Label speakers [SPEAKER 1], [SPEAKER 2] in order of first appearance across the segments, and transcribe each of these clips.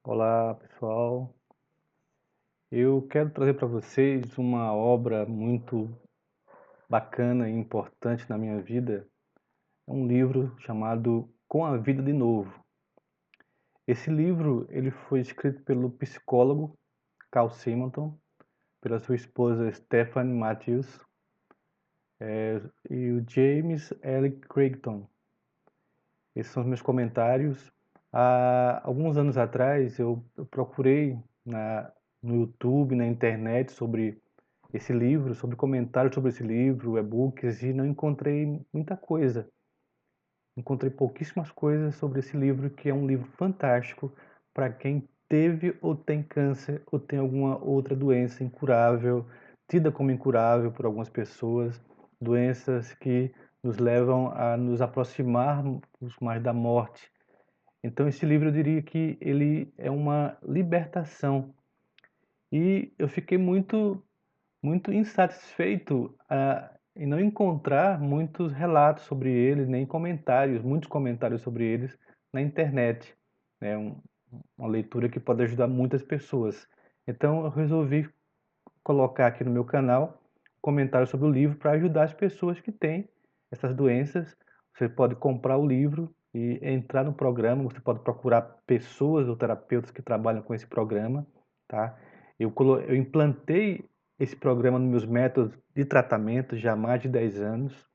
[SPEAKER 1] Olá, pessoal. Eu quero trazer para vocês uma obra muito bacana e importante na minha vida. É um livro chamado Com a Vida de Novo. Esse livro ele foi escrito pelo psicólogo Carl Simonton, pela sua esposa Stephanie Matthews, e o James L. Creighton. Esses são os meus comentários. Há alguns anos atrás eu procurei no YouTube, na internet, sobre esse livro, sobre comentários sobre esse livro, e-books, e não encontrei muita coisa. Encontrei pouquíssimas coisas sobre esse livro, que é um livro fantástico para quem teve ou tem câncer ou tem alguma outra doença incurável, tida como incurável por algumas pessoas, doenças que nos levam a nos aproximarmos mais da morte. Então esse livro eu diria que ele é uma libertação. E eu fiquei muito insatisfeito, em não encontrar muitos relatos sobre eles, nem comentários, muitos comentários sobre eles na internet. É uma leitura que pode ajudar muitas pessoas. Então eu resolvi colocar aqui no meu canal comentários sobre o livro para ajudar as pessoas que têm essas doenças. Você pode comprar o livro e entrar no programa, você pode procurar pessoas ou terapeutas que trabalham com esse programa, tá? Eu implantei esse programa nos meus métodos de tratamento já há mais de 10 anos,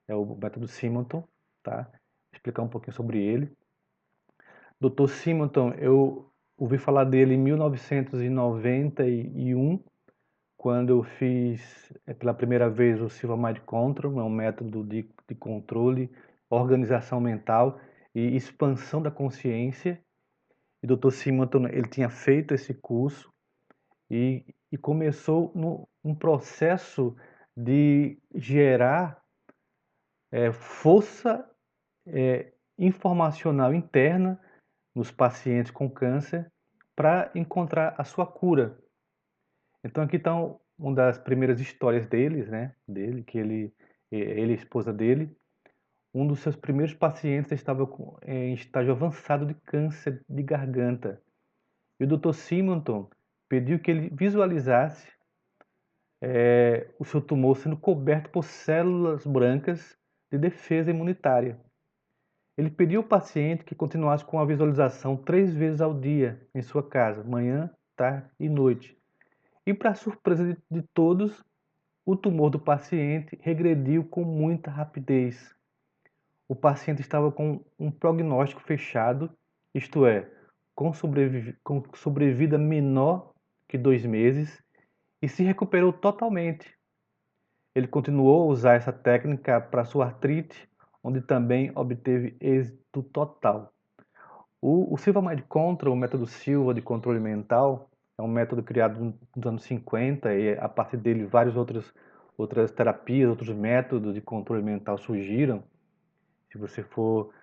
[SPEAKER 1] é o método Simonton, tá? Vou explicar um pouquinho sobre ele. Dr. Simonton, eu ouvi falar dele em 1991, quando eu fiz pela primeira vez o Silva Mind Control, é um método de controle, organização mental e expansão da consciência. E o Dr. Simonton, ele tinha feito esse curso e começou um processo de gerar força informacional interna nos pacientes com câncer para encontrar a sua cura. Então aqui está uma das primeiras histórias deles, né, dele, que ele e a esposa dele, um dos seus primeiros pacientes estava em estágio avançado de câncer de garganta. E o Dr. Simonton pediu que ele visualizasse o seu tumor sendo coberto por células brancas de defesa imunitária. Ele pediu ao paciente que continuasse com a visualização 3 vezes ao dia em sua casa, manhã, tarde e noite. E para surpresa de todos, o tumor do paciente regrediu com muita rapidez. O paciente estava com um prognóstico fechado, isto é, com sobrevida menor que 2 meses, e se recuperou totalmente. Ele continuou a usar essa técnica para sua artrite, onde também obteve êxito total. O Silva Mind Control, o método Silva de controle mental, é um método criado nos anos 50 e a partir dele outras terapias, outros métodos de controle mental surgiram. Se você for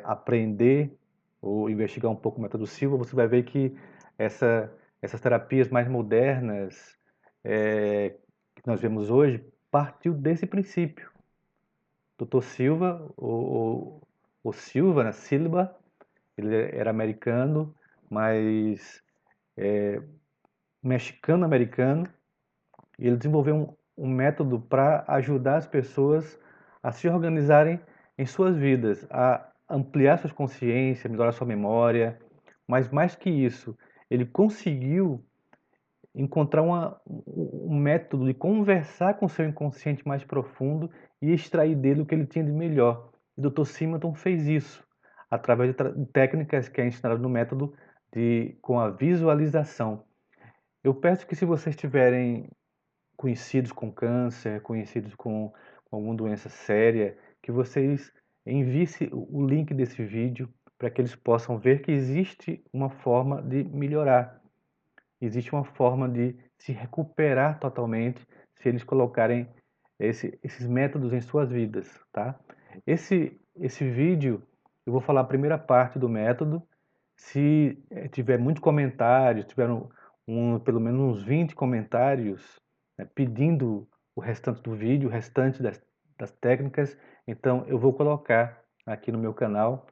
[SPEAKER 1] aprender ou investigar um pouco o método Silva, você vai ver que essas terapias mais modernas que nós vemos hoje partiu desse princípio. Dr. Silva, o Silva, né, Silva, ele era americano, mas mexicano-americano, e ele desenvolveu um método para ajudar as pessoas a se organizarem em suas vidas, a ampliar suas consciências, melhorar sua memória, mas mais que isso, ele conseguiu encontrar um método de conversar com seu inconsciente mais profundo e extrair dele o que ele tinha de melhor. E o Dr. Simonton fez isso através de técnicas que é ensinado no método com a visualização. Eu peço que, se vocês tiverem conhecidos com câncer, conhecidos com alguma doença séria, que vocês enviem o link desse vídeo para que eles possam ver que existe uma forma de melhorar, existe uma forma de se recuperar totalmente se eles colocarem esses métodos em suas vidas, tá? Esse vídeo, eu vou falar a primeira parte do método. Se tiver muitos comentários, tiveram pelo menos uns 20 comentários, né, pedindo o restante do vídeo, o restante das técnicas, então eu vou colocar aqui no meu canal,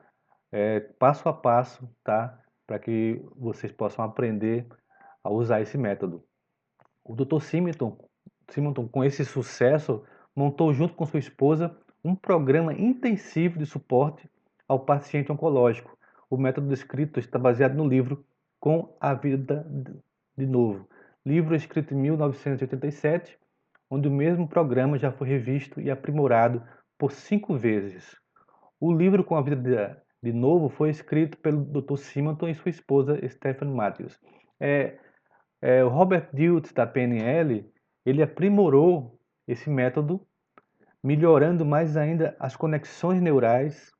[SPEAKER 1] passo a passo, tá? para que vocês possam aprender a usar esse método. O Dr. Simonton, com esse sucesso, montou junto com sua esposa um programa intensivo de suporte ao paciente oncológico. O método descrito está baseado no livro Com a Vida de Novo, livro escrito em 1987, onde o mesmo programa já foi revisto e aprimorado por 5 vezes. O livro Com a Vida de Novo foi escrito pelo Dr. Simonton e sua esposa Stephanie Matthews. É, o Robert Dilts, da PNL, ele aprimorou esse método, melhorando mais ainda as conexões neurais,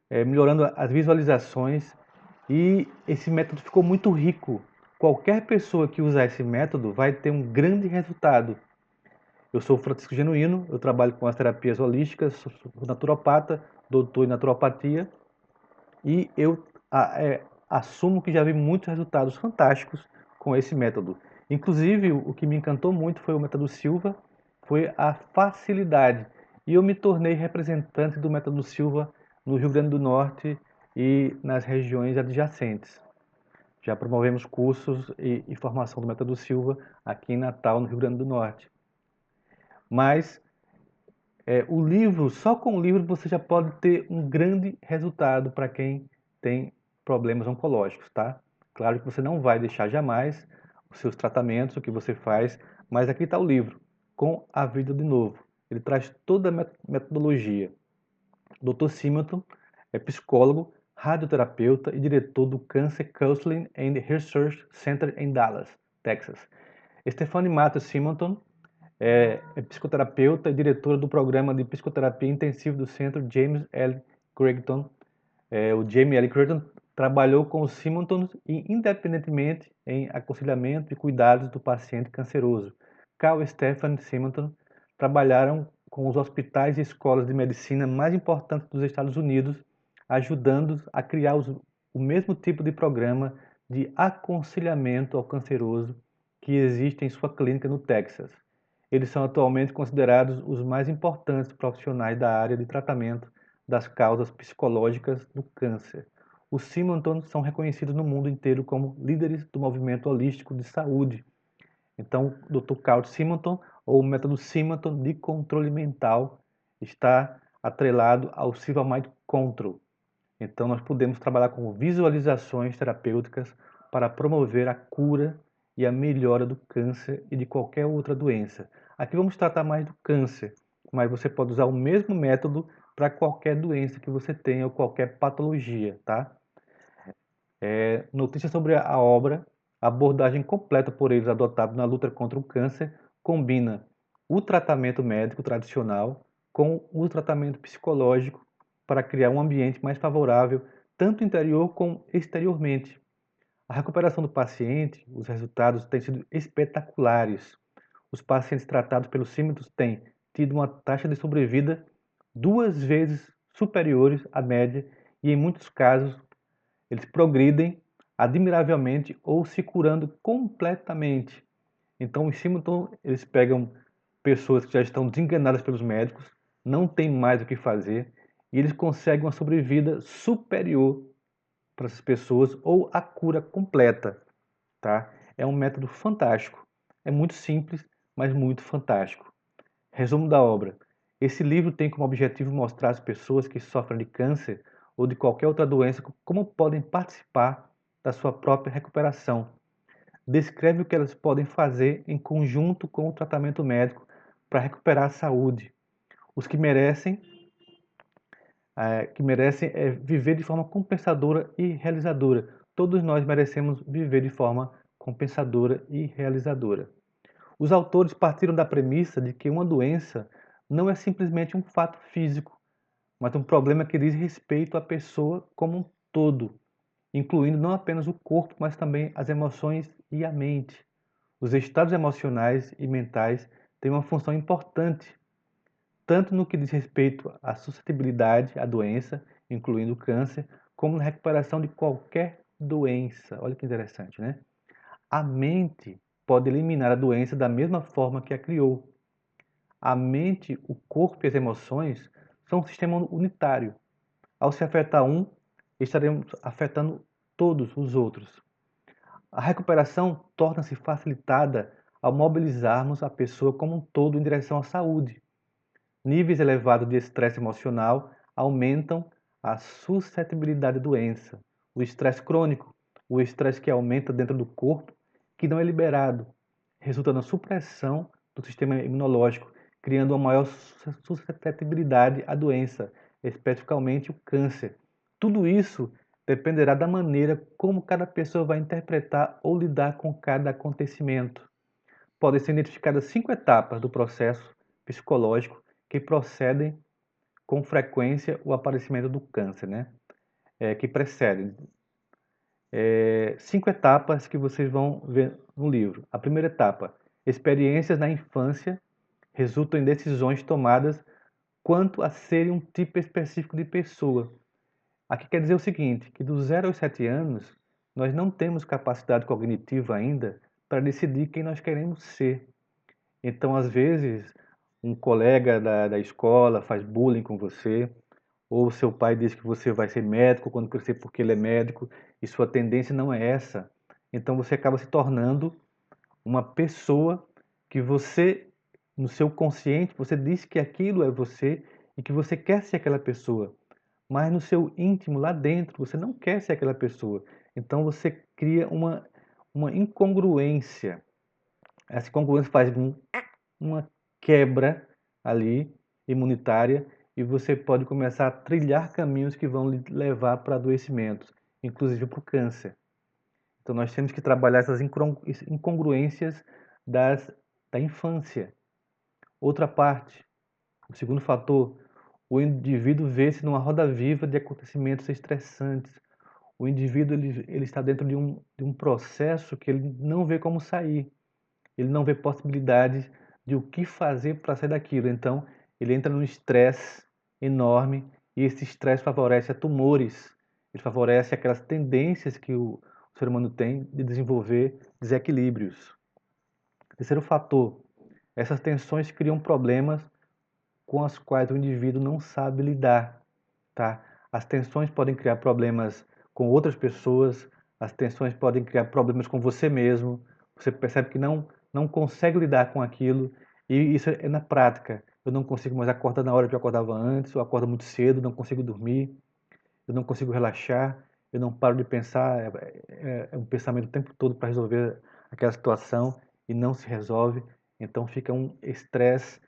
[SPEAKER 1] melhorando as visualizações, e esse método ficou muito rico. Qualquer pessoa que usar esse método vai ter um grande resultado. Eu sou Francisco Genuíno, eu trabalho com as terapias holísticas, sou naturopata, doutor em naturopatia, e eu assumo que já vi muitos resultados fantásticos com esse método. Inclusive, o que me encantou muito foi o método Silva, foi a facilidade. E eu me tornei representante do método Silva no Rio Grande do Norte e nas regiões adjacentes. Já promovemos cursos e formação do método Silva aqui em Natal, no Rio Grande do Norte. Mas o livro, só com o livro você já pode ter um grande resultado para quem tem problemas oncológicos, tá? Claro que você não vai deixar jamais os seus tratamentos, o que você faz, mas aqui está o livro, Com a Vida de Novo. Ele traz toda a metodologia. Dr. Simonton é psicólogo, radioterapeuta e diretor do Cancer Counseling and Research Center em Dallas, Texas. Stephanie Matthews Simonton é psicoterapeuta e diretora do programa de psicoterapia intensiva do Centro James L. Creighton. O James L. Creighton trabalhou com os Simontons e independentemente em aconselhamento e cuidados do paciente canceroso. Carl e Stephen Simonton trabalharam com os hospitais e escolas de medicina mais importantes dos Estados Unidos, ajudando-os a criar o mesmo tipo de programa de aconselhamento ao canceroso que existe em sua clínica no Texas. Eles são atualmente considerados os mais importantes profissionais da área de tratamento das causas psicológicas do câncer. Os Simontons são reconhecidos no mundo inteiro como líderes do movimento holístico de saúde. Então, o Dr. Carl Simonton, ou o método Simonton de controle mental, está atrelado ao Silva Mind Control. Então, nós podemos trabalhar com visualizações terapêuticas para promover a cura e a melhora do câncer e de qualquer outra doença. Aqui vamos tratar mais do câncer, mas você pode usar o mesmo método para qualquer doença que você tenha ou qualquer patologia, tá? Notícia sobre a obra, a abordagem completa por eles adotada na luta contra o câncer combina o tratamento médico tradicional com o tratamento psicológico para criar um ambiente mais favorável, tanto interior como exteriormente. A recuperação do paciente, os resultados têm sido espetaculares. Os pacientes tratados pelos símmetros têm tido uma taxa de sobrevida 2 vezes superiores à média e, em muitos casos, eles progridem admiravelmente ou se curando completamente. Então, os símmetros, eles pegam pessoas que já estão desenganadas pelos médicos, não têm mais o que fazer, e eles conseguem uma sobrevida superior para essas pessoas ou a cura completa, tá? É um método fantástico. É muito simples, mas muito fantástico. Resumo da obra. Esse livro tem como objetivo mostrar às pessoas que sofrem de câncer ou de qualquer outra doença como podem participar da sua própria recuperação. Descreve o que elas podem fazer em conjunto com o tratamento médico para recuperar a saúde. Os que merecem viver de forma compensadora e realizadora. Todos nós merecemos viver de forma compensadora e realizadora. Os autores partiram da premissa de que uma doença não é simplesmente um fato físico, mas um problema que diz respeito à pessoa como um todo, incluindo não apenas o corpo, mas também as emoções e a mente. Os estados emocionais e mentais têm uma função importante tanto no que diz respeito à suscetibilidade à doença, incluindo o câncer, como na recuperação de qualquer doença. Olha que interessante, né? A mente pode eliminar a doença da mesma forma que a criou. A mente, o corpo e as emoções são um sistema unitário. Ao se afetar um, estaremos afetando todos os outros. A recuperação torna-se facilitada ao mobilizarmos a pessoa como um todo em direção à saúde. Níveis elevados de estresse emocional aumentam a suscetibilidade à doença. O estresse crônico, o estresse que aumenta dentro do corpo, que não é liberado, resulta na supressão do sistema imunológico, criando uma maior suscetibilidade à doença, especificamente o câncer. Tudo isso dependerá da maneira como cada pessoa vai interpretar ou lidar com cada acontecimento. Podem ser identificadas 5 etapas do processo psicológico que procedem com frequência o aparecimento do câncer, né? Que precedem. 5 etapas que vocês vão ver no livro. A primeira etapa, experiências na infância resultam em decisões tomadas quanto a serem um tipo específico de pessoa. Aqui quer dizer o seguinte, que dos 0 aos 7 anos, nós não temos capacidade cognitiva ainda para decidir quem nós queremos ser. Então, às vezes, um colega da escola faz bullying com você, ou seu pai diz que você vai ser médico quando crescer porque ele é médico, e sua tendência não é essa. Então, você acaba se tornando uma pessoa que você, no seu consciente, você diz que aquilo é você e que você quer ser aquela pessoa. Mas no seu íntimo, lá dentro, você não quer ser aquela pessoa. Então, você cria uma incongruência. Essa incongruência faz uma quebra ali imunitária e você pode começar a trilhar caminhos que vão lhe levar para adoecimentos, inclusive para o câncer. Então nós temos que trabalhar essas incongruências da infância. Outra parte, o segundo fator, o indivíduo vê-se numa roda viva de acontecimentos estressantes. O indivíduo ele está dentro de um processo que ele não vê como sair. Ele não vê possibilidades de o que fazer para sair daquilo. Então, ele entra num estresse enorme e esse estresse favorece a tumores. Ele favorece aquelas tendências que o ser humano tem de desenvolver desequilíbrios. Terceiro fator, essas tensões criam problemas com os quais o indivíduo não sabe lidar, tá? As tensões podem criar problemas com outras pessoas, as tensões podem criar problemas com você mesmo. Você percebe que não consegue lidar com aquilo e isso é na prática. Eu não consigo mais acordar na hora que eu acordava antes, eu acordo muito cedo, não consigo dormir, eu não consigo relaxar, eu não paro de pensar, é um pensamento o tempo todo para resolver aquela situação e não se resolve. Então fica um estresse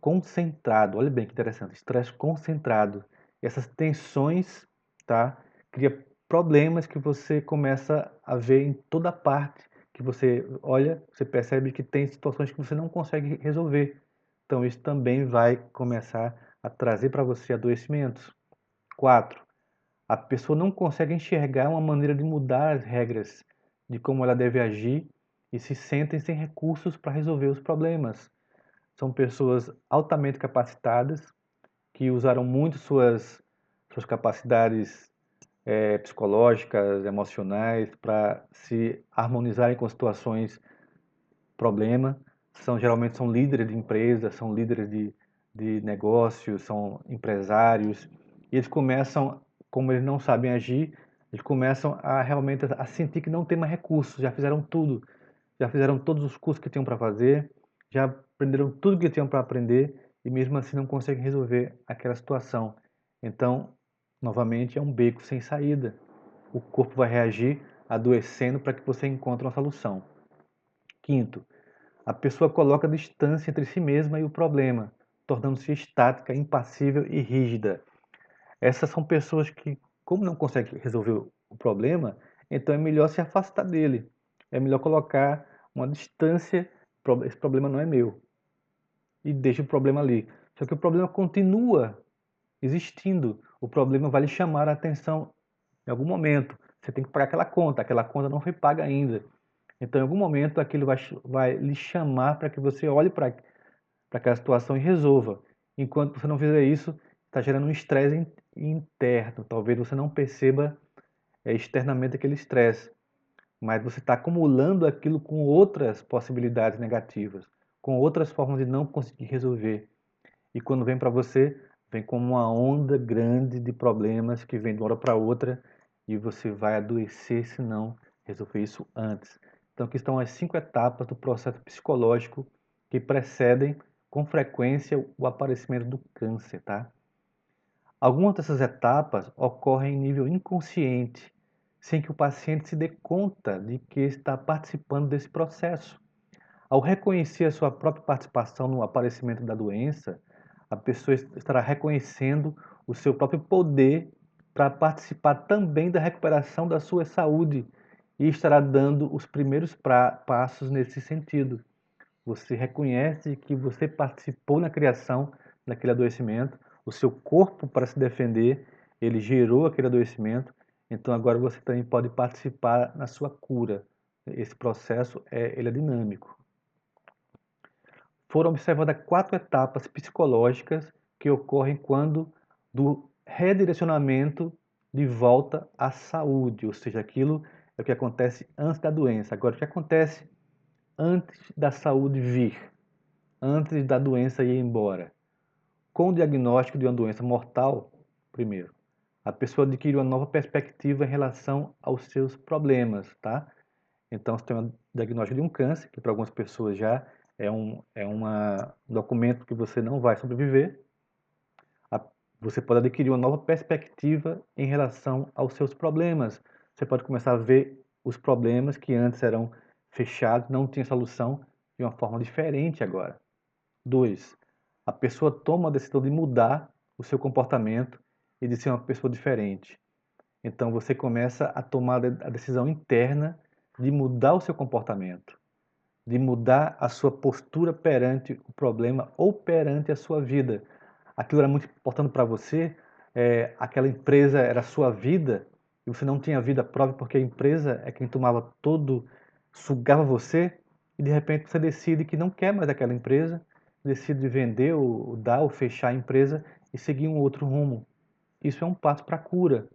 [SPEAKER 1] concentrado. Olha bem que interessante, estresse concentrado. E essas tensões, tá, cria problemas que você começa a ver em toda parte que você olha, você percebe que tem situações que você não consegue resolver. Então isso também vai começar a trazer para você adoecimentos. 4. A pessoa não consegue enxergar uma maneira de mudar as regras de como ela deve agir e se sentem sem recursos para resolver os problemas. São pessoas altamente capacitadas que usaram muito suas capacidades psicológicas, emocionais para se harmonizarem com situações problema. Geralmente são líderes de empresas, são líderes de negócios, são empresários. E eles começam, como eles não sabem agir, eles começam a realmente a sentir que não tem mais recursos, já fizeram tudo, já fizeram todos os cursos que tinham para fazer, já aprenderam tudo que tinham para aprender e mesmo assim não conseguem resolver aquela situação. Então, novamente, é um beco sem saída. O corpo vai reagir adoecendo para que você encontre uma solução. Quinto, a pessoa coloca distância entre si mesma e o problema, tornando-se estática, impassível e rígida. Essas são pessoas que, como não conseguem resolver o problema, então é melhor se afastar dele. É melhor colocar uma distância, esse problema não é meu, e deixa o problema ali. Só que o problema continua existindo. O problema vai lhe chamar a atenção em algum momento. Você tem que pagar aquela conta não foi paga ainda. Então, em algum momento, aquilo vai lhe chamar para que você olhe para aquela situação e resolva. Enquanto você não fizer isso, está gerando um estresse interno. Talvez você não perceba externamente aquele estresse, mas você está acumulando aquilo com outras possibilidades negativas, com outras formas de não conseguir resolver. E quando vem para você, vem como uma onda grande de problemas que vem de uma hora para outra e você vai adoecer se não resolver isso antes. Então, aqui estão as 5 etapas do processo psicológico que precedem com frequência o aparecimento do câncer, tá? Algumas dessas etapas ocorrem em nível inconsciente, sem que o paciente se dê conta de que está participando desse processo. Ao reconhecer a sua própria participação no aparecimento da doença, a pessoa estará reconhecendo o seu próprio poder para participar também da recuperação da sua saúde e estará dando os primeiros passos nesse sentido. Você reconhece que você participou na criação daquele adoecimento, o seu corpo, para se defender, ele gerou aquele adoecimento, então agora você também pode participar na sua cura. Esse processo ele é dinâmico. Foram observadas 4 etapas psicológicas que ocorrem quando do redirecionamento de volta à saúde, ou seja, aquilo é o que acontece antes da doença. Agora, o que acontece antes da saúde vir, antes da doença ir embora? Com o diagnóstico de uma doença mortal, primeiro, a pessoa adquire uma nova perspectiva em relação aos seus problemas, tá? Então, você tem um diagnóstico de um câncer, que para algumas pessoas já um documento que você não vai sobreviver. Você pode adquirir uma nova perspectiva em relação aos seus problemas. Você pode começar a ver os problemas que antes eram fechados, não tinha solução, de uma forma diferente agora. 2. A pessoa toma a decisão de mudar o seu comportamento e de ser uma pessoa diferente. Então você começa a tomar a decisão interna de mudar o seu comportamento, de mudar a sua postura perante o problema ou perante a sua vida. Aquilo era muito importante para você, aquela empresa era a sua vida e você não tinha vida própria porque a empresa é quem tomava todo, sugava você e de repente você decide que não quer mais aquela empresa, decide vender ou dar ou fechar a empresa e seguir um outro rumo. Isso é um passo para a cura.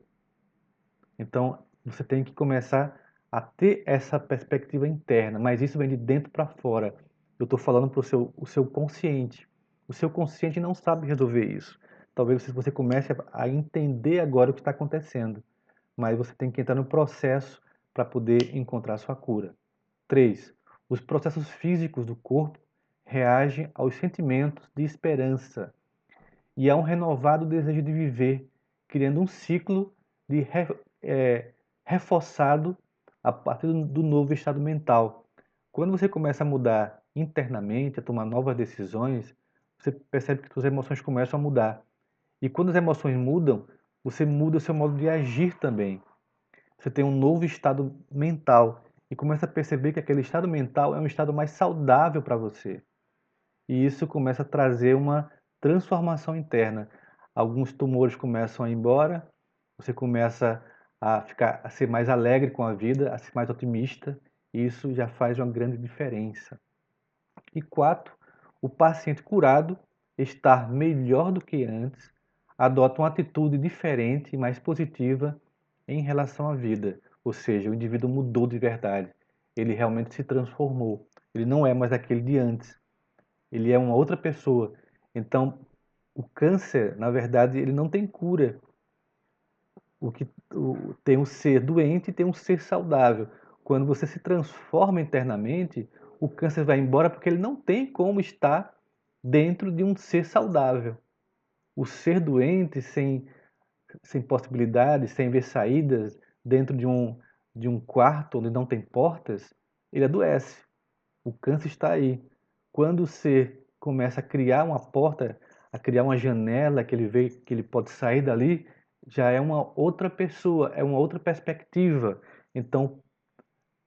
[SPEAKER 1] Então, você tem que começar a ter essa perspectiva interna, mas isso vem de dentro para fora. Eu estou falando para o seu consciente. O seu consciente não sabe resolver isso. Talvez você comece a entender agora o que está acontecendo, mas você tem que entrar no processo para poder encontrar a sua cura. 3. Os processos físicos do corpo reagem aos sentimentos de esperança e há um renovado desejo de viver, criando um ciclo de reforçado a partir do novo estado mental. Quando você começa a mudar internamente, a tomar novas decisões, você percebe que suas emoções começam a mudar. E quando as emoções mudam, você muda o seu modo de agir também. Você tem um novo estado mental e começa a perceber que aquele estado mental é um estado mais saudável para você. E isso começa a trazer uma transformação interna. Alguns tumores começam a ir embora, você começa a ser mais alegre com a vida, a ser mais otimista, e isso já faz uma grande diferença. E 4, o paciente curado estar melhor do que antes, adota uma atitude diferente e mais positiva em relação à vida. Ou seja, o indivíduo mudou de verdade. Ele realmente se transformou. Ele não é mais aquele de antes. Ele é uma outra pessoa. Então, o câncer, na verdade, ele não tem cura. Tem um ser doente e tem um ser saudável. Quando você se transforma internamente, o câncer vai embora porque ele não tem como estar dentro de um ser saudável. O ser doente, sem possibilidades, sem ver saídas, dentro de um quarto onde não tem portas, ele adoece. O câncer está aí. Quando o ser começa a criar uma porta, a criar uma janela que ele vê que ele pode sair dali, já é uma outra pessoa, é uma outra perspectiva. Então,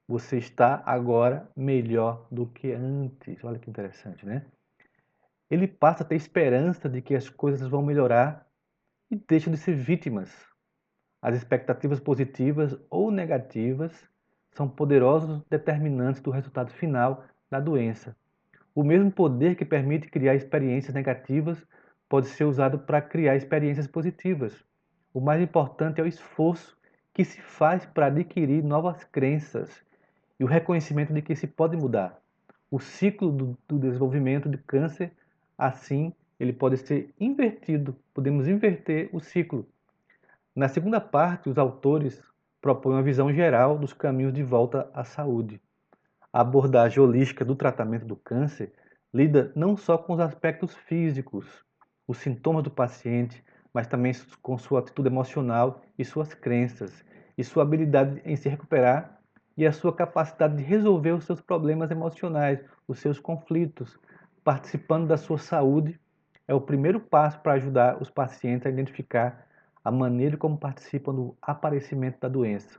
[SPEAKER 1] você está agora melhor do que antes. Olha que interessante, né? Ele passa a ter esperança de que as coisas vão melhorar e deixa de ser vítimas. As expectativas positivas ou negativas são poderosos determinantes do resultado final da doença. O mesmo poder que permite criar experiências negativas pode ser usado para criar experiências positivas. O mais importante é o esforço que se faz para adquirir novas crenças e o reconhecimento de que se pode mudar. O ciclo do desenvolvimento de câncer, assim, ele pode ser invertido. Podemos inverter o ciclo. Na segunda parte, os autores propõe uma visão geral dos caminhos de volta à saúde. A abordagem holística do tratamento do câncer lida não só com os aspectos físicos, os sintomas do paciente, mas também com sua atitude emocional e suas crenças, e sua habilidade em se recuperar e a sua capacidade de resolver os seus problemas emocionais, os seus conflitos. Participando da sua saúde é o primeiro passo para ajudar os pacientes a identificar a maneira como participam do aparecimento da doença.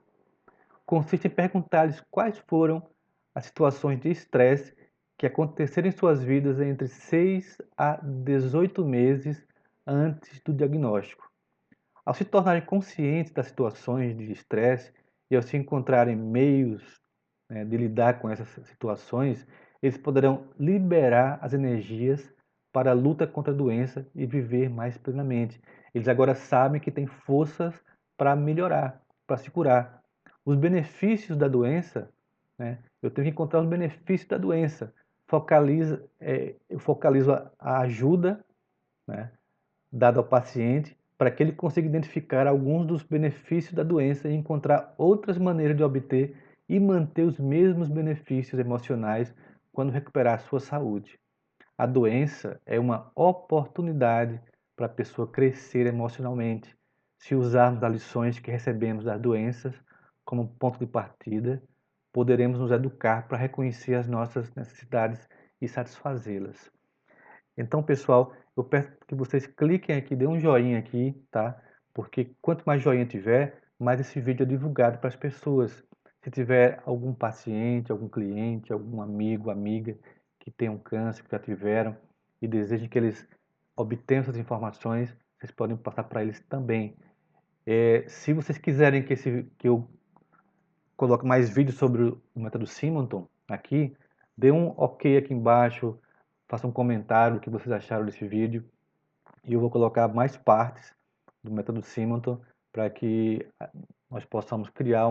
[SPEAKER 1] Consiste em perguntar-lhes quais foram as situações de estresse que aconteceram em suas vidas entre 6 a 18 meses antes do diagnóstico. Ao se tornarem conscientes das situações de estresse e ao se encontrarem meios, de lidar com essas situações, eles poderão liberar as energias para a luta contra a doença e viver mais plenamente. Eles agora sabem que têm forças para melhorar, para se curar. Os benefícios da doença, né? Eu tenho que encontrar os benefícios da doença. Eu focalizo a ajuda, né, dada ao paciente para que ele consiga identificar alguns dos benefícios da doença e encontrar outras maneiras de obter e manter os mesmos benefícios emocionais quando recuperar sua saúde. A doença é uma oportunidade para a pessoa crescer emocionalmente. Se usarmos as lições que recebemos das doenças como ponto de partida, poderemos nos educar para reconhecer as nossas necessidades e satisfazê-las. Então, pessoal, eu peço que vocês cliquem aqui, dêem um joinha aqui, tá? Porque quanto mais joinha tiver, mais esse vídeo é divulgado para as pessoas. Se tiver algum paciente, algum cliente, algum amigo, amiga que tenham câncer, que já tiveram e desejem que eles obtenham essas informações, vocês podem passar para eles também. Se vocês quiserem que eu coloque mais vídeos sobre o método Simonton aqui, dê um ok aqui embaixo, faça um comentário do que vocês acharam desse vídeo e eu vou colocar mais partes do método Simonton para que nós possamos criar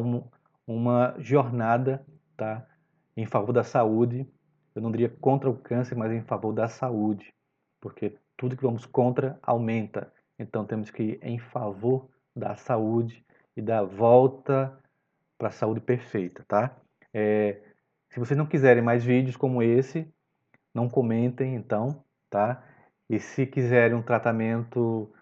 [SPEAKER 1] uma jornada, tá, em favor da saúde. Eu não diria contra o câncer, mas em favor da saúde, porque tudo que vamos contra aumenta. Então temos que ir em favor da saúde e da volta para a saúde perfeita, tá? Se vocês não quiserem mais vídeos como esse, não comentem então, tá? E se quiserem um tratamento,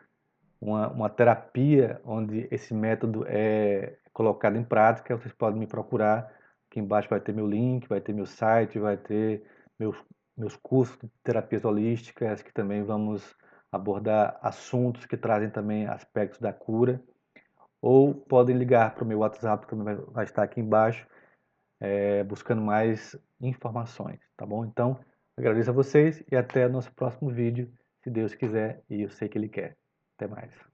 [SPEAKER 1] uma terapia onde esse método é colocado em prática, vocês podem me procurar. Aqui embaixo vai ter meu link, vai ter meu site, vai ter meus, meus cursos de terapias holísticas, que também vamos abordar assuntos que trazem também aspectos da cura. Ou podem ligar para o meu WhatsApp, que também vai estar aqui embaixo, buscando mais informações, tá bom? Então, agradeço a vocês e até o nosso próximo vídeo, se Deus quiser e eu sei que Ele quer. Até mais.